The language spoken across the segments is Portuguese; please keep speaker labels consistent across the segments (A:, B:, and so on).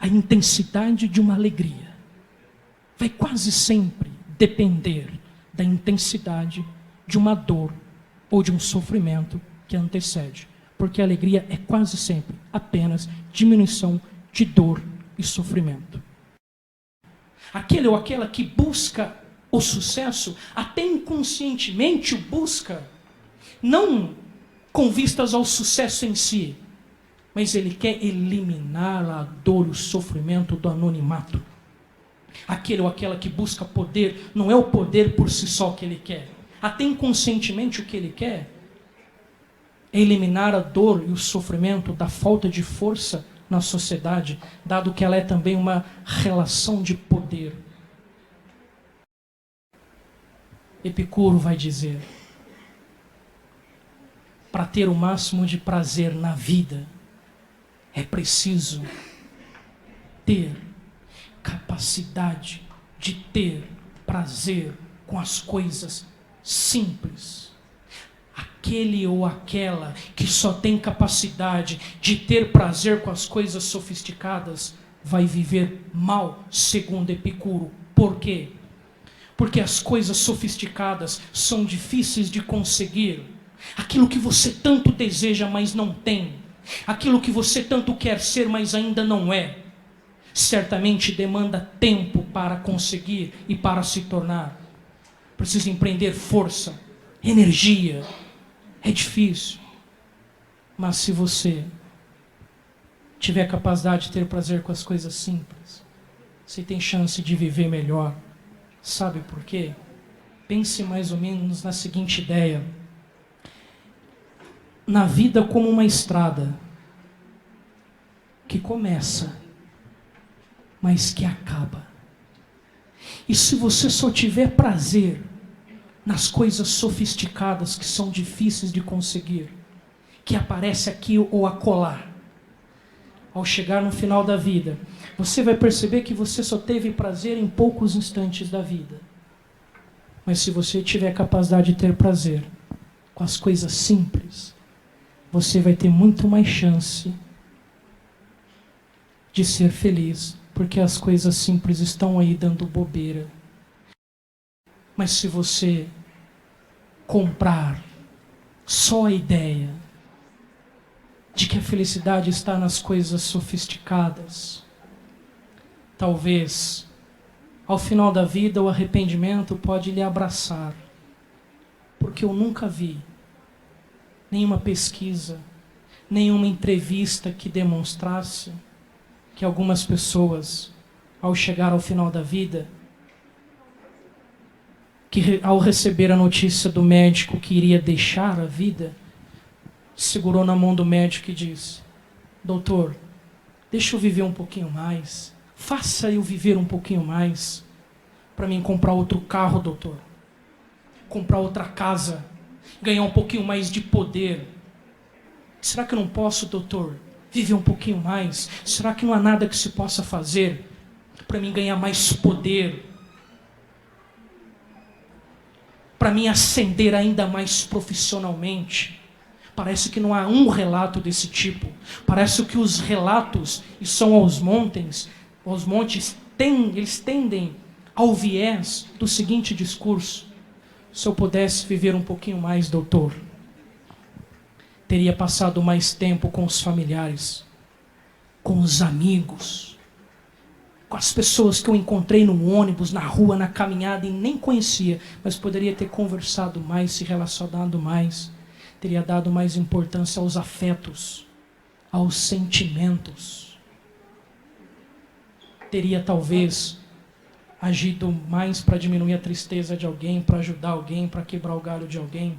A: a intensidade de uma alegria vai quase sempre depender da intensidade de uma dor ou de um sofrimento que antecede. Porque a alegria é quase sempre apenas diminuição de dor e sofrimento. Aquele ou aquela que busca o sucesso, até inconscientemente o busca, não com vistas ao sucesso em si, mas ele quer eliminar a dor e o sofrimento do anonimato. Aquele ou aquela que busca poder, não é o poder por si só que ele quer. Até inconscientemente o que ele quer é eliminar a dor e o sofrimento da falta de força na sociedade, dado que ela é também uma relação de poder. Epicuro vai dizer: para ter o máximo de prazer na vida, é preciso ter capacidade de ter prazer com as coisas simples. Aquele ou aquela que só tem capacidade de ter prazer com as coisas sofisticadas vai viver mal, segundo Epicuro. Por quê? Porque as coisas sofisticadas são difíceis de conseguir. Aquilo que você tanto deseja, mas não tem. Aquilo que você tanto quer ser, mas ainda não é. Certamente demanda tempo para conseguir e para se tornar. Precisa empreender força, energia. É difícil. Mas se você tiver capacidade de ter prazer com as coisas simples, você tem chance de viver melhor. Sabe por quê? Pense mais ou menos na seguinte ideia. Na vida como uma estrada que começa, mas que acaba. E se você só tiver prazer nas coisas sofisticadas que são difíceis de conseguir, que aparece aqui ou acolá, ao chegar no final da vida, você vai perceber que você só teve prazer em poucos instantes da vida. Mas se você tiver capacidade de ter prazer com as coisas simples, você vai ter muito mais chance de ser feliz, porque as coisas simples estão aí dando bobeira. Mas se você comprar só a ideia de que a felicidade está nas coisas sofisticadas, talvez ao final da vida o arrependimento pode lhe abraçar. Porque eu nunca vi nenhuma pesquisa, nenhuma entrevista que demonstrasse que algumas pessoas, ao chegar ao final da vida, que ao receber a notícia do médico que iria deixar a vida, segurou na mão do médico e disse: doutor, deixa eu viver um pouquinho mais, faça eu viver um pouquinho mais, para mim comprar outro carro, doutor, comprar outra casa, ganhar um pouquinho mais de poder. Será que eu não posso, doutor, viver um pouquinho mais? Será que não há nada que se possa fazer para mim ganhar mais poder? Para mim ascender ainda mais profissionalmente? Parece que não há um relato desse tipo. Parece que os relatos, e são aos montes, eles tendem ao viés do seguinte discurso: se eu pudesse viver um pouquinho mais, doutor, teria passado mais tempo com os familiares, com os amigos, com as pessoas que eu encontrei no ônibus, na rua, na caminhada e nem conhecia, mas poderia ter conversado mais, se relacionado mais, teria dado mais importância aos afetos, aos sentimentos. Teria talvez agido mais para diminuir a tristeza de alguém, para ajudar alguém, para quebrar o galho de alguém.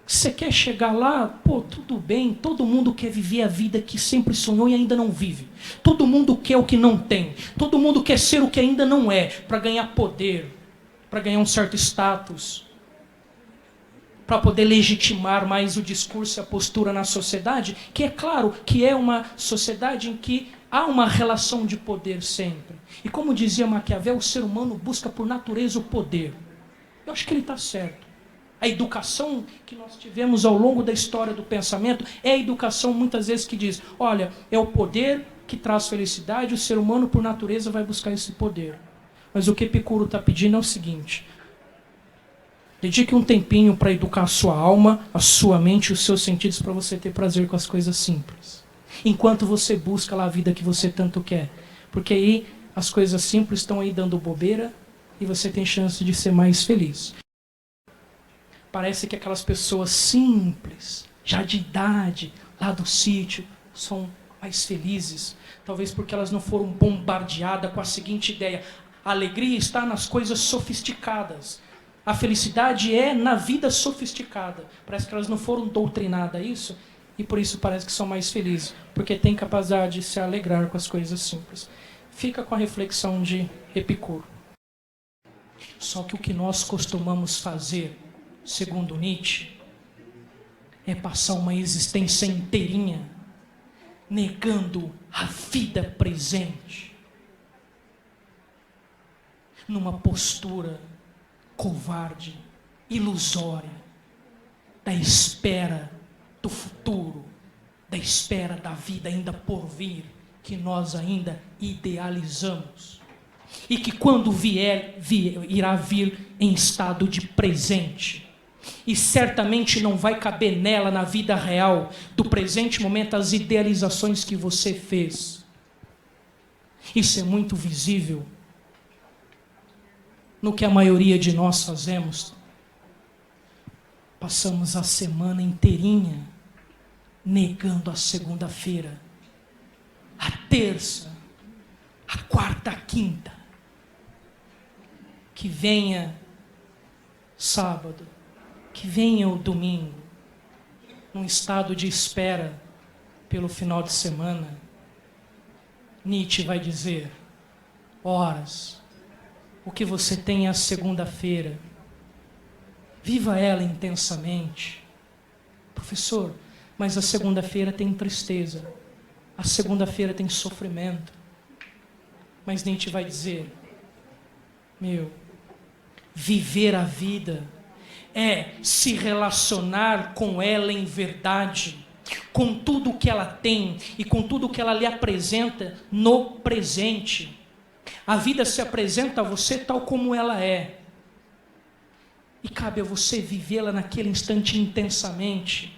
A: Você quer chegar lá? Pô, tudo bem, todo mundo quer viver a vida que sempre sonhou e ainda não vive. Todo mundo quer o que não tem. Todo mundo quer ser o que ainda não é, para ganhar poder, para ganhar um certo status, para poder legitimar mais o discurso e a postura na sociedade, que é claro que é uma sociedade em que há uma relação de poder sempre. E como dizia Maquiavel, o ser humano busca por natureza o poder. Eu acho que ele está certo. A educação que nós tivemos ao longo da história do pensamento é a educação muitas vezes que diz: olha, é o poder que traz felicidade, o ser humano, por natureza, vai buscar esse poder. Mas o que Epicuro está pedindo é o seguinte: dedique um tempinho para educar a sua alma, a sua mente e os seus sentidos para você ter prazer com as coisas simples. Enquanto você busca lá a vida que você tanto quer. Porque aí as coisas simples estão aí dando bobeira e você tem chance de ser mais feliz. Parece que aquelas pessoas simples, já de idade, lá do sítio, são mais felizes. Talvez porque elas não foram bombardeadas com a seguinte ideia: a alegria está nas coisas sofisticadas. A felicidade é na vida sofisticada. Parece que elas não foram doutrinadas a isso e por isso parece que são mais felizes, porque têm capacidade de se alegrar com as coisas simples. Fica com a reflexão de Epicuro. Só que o que nós costumamos fazer, segundo Nietzsche, é passar uma existência inteirinha negando a vida presente, numa postura covarde, ilusória, da espera do futuro, da espera da vida ainda por vir, que nós ainda idealizamos, e que quando irá vir em estado de presente, e certamente não vai caber nela, na vida real, do presente momento, as idealizações que você fez. Isso é muito visível no que a maioria de nós fazemos. Passamos a semana inteirinha negando a segunda-feira, a terça, a quarta, a quinta. Que venha sábado, que venha o domingo, num estado de espera pelo final de semana. Nietzsche vai dizer: horas, o que você tem é a segunda-feira. Viva ela intensamente. Professor, mas a segunda-feira tem tristeza. A segunda-feira tem sofrimento. Mas Nietzsche vai dizer: viver a vida é se relacionar com ela em verdade, com tudo o que ela tem e com tudo o que ela lhe apresenta no presente. A vida se apresenta a você tal como ela é. E cabe a você vivê-la naquele instante intensamente.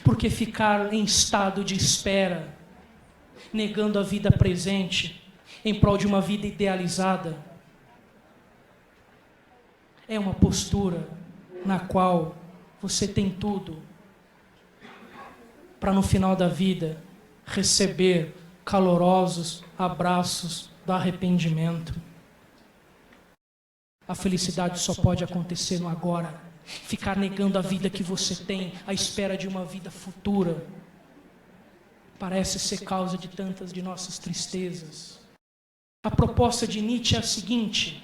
A: Porque ficar em estado de espera, negando a vida presente, em prol de uma vida idealizada, é uma postura na qual você tem tudo para no final da vida receber calorosos abraços do arrependimento. A felicidade só pode acontecer no agora. Ficar negando a vida que você tem à espera de uma vida futura parece ser causa de tantas de nossas tristezas. A proposta de Nietzsche é a seguinte: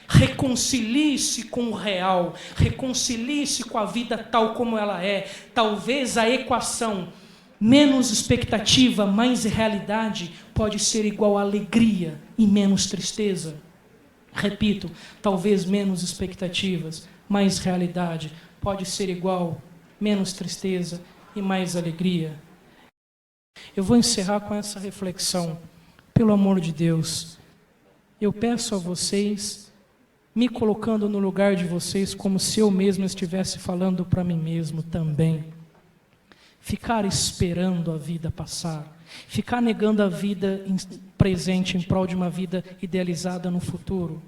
A: reconcilie-se com o real, reconcilie-se com a vida tal como ela é. Talvez a equação menos expectativa, mais realidade, pode ser igual a alegria e menos tristeza. Repito, talvez menos expectativas, mais realidade, pode ser igual menos tristeza e mais alegria. Eu vou encerrar com essa reflexão. Pelo amor de Deus, eu peço a vocês, me colocando no lugar de vocês, como se eu mesmo estivesse falando para mim mesmo também. Ficar esperando a vida passar, ficar negando a vida presente em prol de uma vida idealizada no futuro,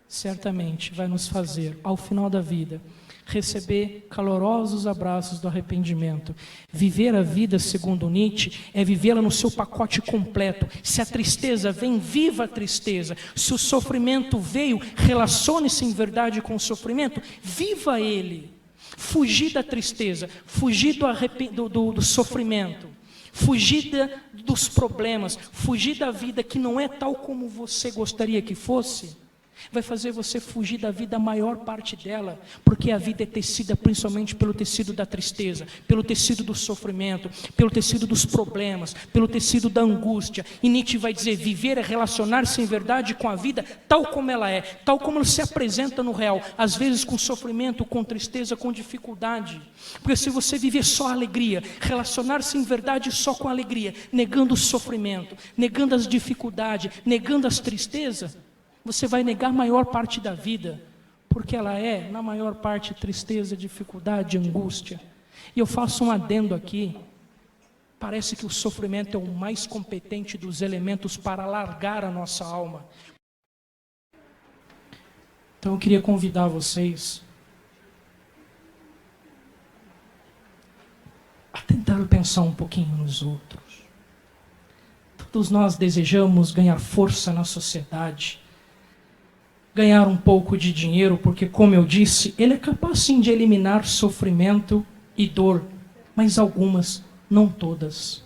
A: certamente vai nos fazer, ao final da vida, receber calorosos abraços do arrependimento. Viver a vida, segundo Nietzsche, é vivê-la no seu pacote completo. Se a tristeza vem, viva a tristeza. Se o sofrimento veio, relacione-se em verdade com o sofrimento, viva ele. Fugir da tristeza, fugir do sofrimento, fugir dos problemas, fugir da vida que não é tal como você gostaria que fosse. Vai fazer você fugir da vida a maior parte dela, porque a vida é tecida principalmente pelo tecido da tristeza, pelo tecido do sofrimento, pelo tecido dos problemas, pelo tecido da angústia. E Nietzsche vai dizer, viver é relacionar-se em verdade com a vida tal como ela é, tal como ela se apresenta no real, às vezes com sofrimento, com tristeza, com dificuldade. Porque se você viver só a alegria, relacionar-se em verdade só com a alegria, negando o sofrimento, negando as dificuldades, negando as tristezas, você vai negar a maior parte da vida, porque ela é, na maior parte, tristeza, dificuldade, angústia. E eu faço um adendo aqui, parece que o sofrimento é o mais competente dos elementos para alargar a nossa alma. Então eu queria convidar vocês a tentar pensar um pouquinho nos outros. Todos nós desejamos ganhar força na sociedade, ganhar um pouco de dinheiro, porque, como eu disse, ele é capaz sim de eliminar sofrimento e dor, mas algumas, não todas.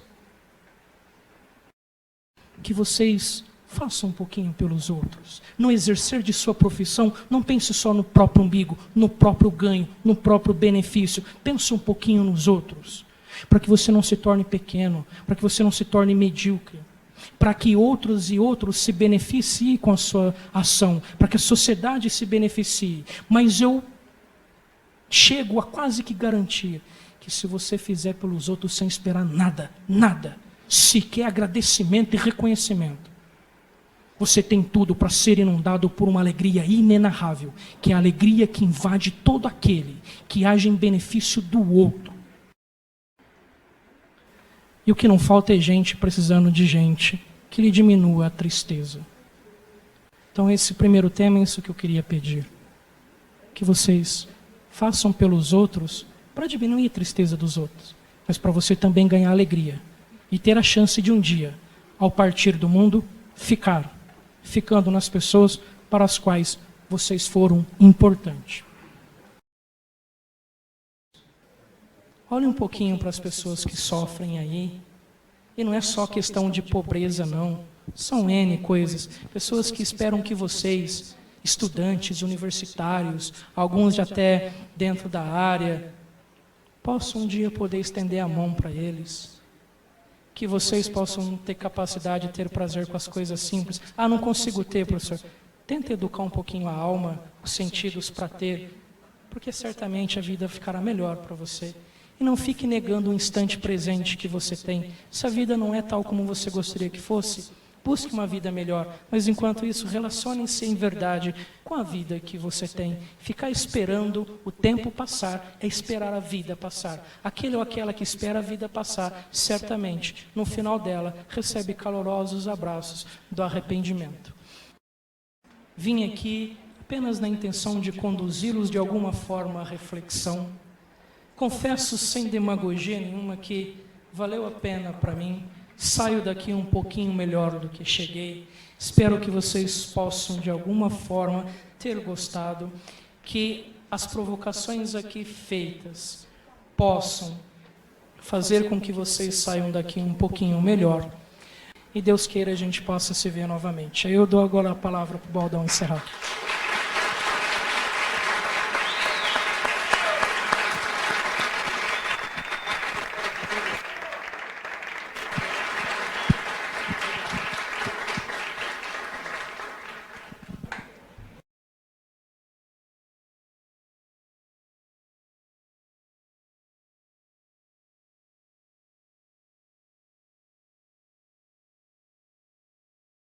A: Que vocês façam um pouquinho pelos outros. No exercer de sua profissão, não pense só no próprio umbigo, no próprio ganho, no próprio benefício. Pense um pouquinho nos outros, para que você não se torne pequeno, para que você não se torne medíocre, para que outros e outros se beneficiem com a sua ação, para que a sociedade se beneficie. Mas eu chego a quase que garantir que se você fizer pelos outros sem esperar nada, sequer agradecimento e reconhecimento, você tem tudo para ser inundado por uma alegria inenarrável, que é a alegria que invade todo aquele que age em benefício do outro. E o que não falta é gente precisando de gente que lhe diminua a tristeza. Então esse primeiro tema é isso que eu queria pedir. Que vocês façam pelos outros para diminuir a tristeza dos outros, mas para você também ganhar alegria e ter a chance de um dia, ao partir do mundo, ficando nas pessoas para as quais vocês foram importantes. Olhe um pouquinho para as pessoas que sofrem aí. E não é só questão de pobreza, não. São N coisas. Pessoas que esperam que vocês, estudantes, universitários, alguns até dentro da área, possam um dia poder estender a mão para eles. Que vocês possam ter capacidade de ter prazer com as coisas simples. Ah, não consigo ter, professor. Tenta educar um pouquinho a alma, os sentidos para ter, porque certamente a vida ficará melhor para você. E não fique negando o instante presente que você tem. Se a vida não é tal como você gostaria que fosse, busque uma vida melhor. Mas enquanto isso, relacione-se em verdade com a vida que você tem. Ficar esperando o tempo passar é esperar a vida passar. Aquele ou aquela que espera a vida passar, certamente, no final dela, recebe calorosos abraços do arrependimento. Vim aqui apenas na intenção de conduzi-los de alguma forma à reflexão. Confesso sem demagogia nenhuma que valeu a pena para mim. Saio daqui um pouquinho melhor do que cheguei. Espero que vocês possam, de alguma forma, ter gostado. Que as provocações aqui feitas possam fazer com que vocês saiam daqui um pouquinho melhor. E Deus queira a gente possa se ver novamente. Aí eu dou agora a palavra para o Baldão encerrar.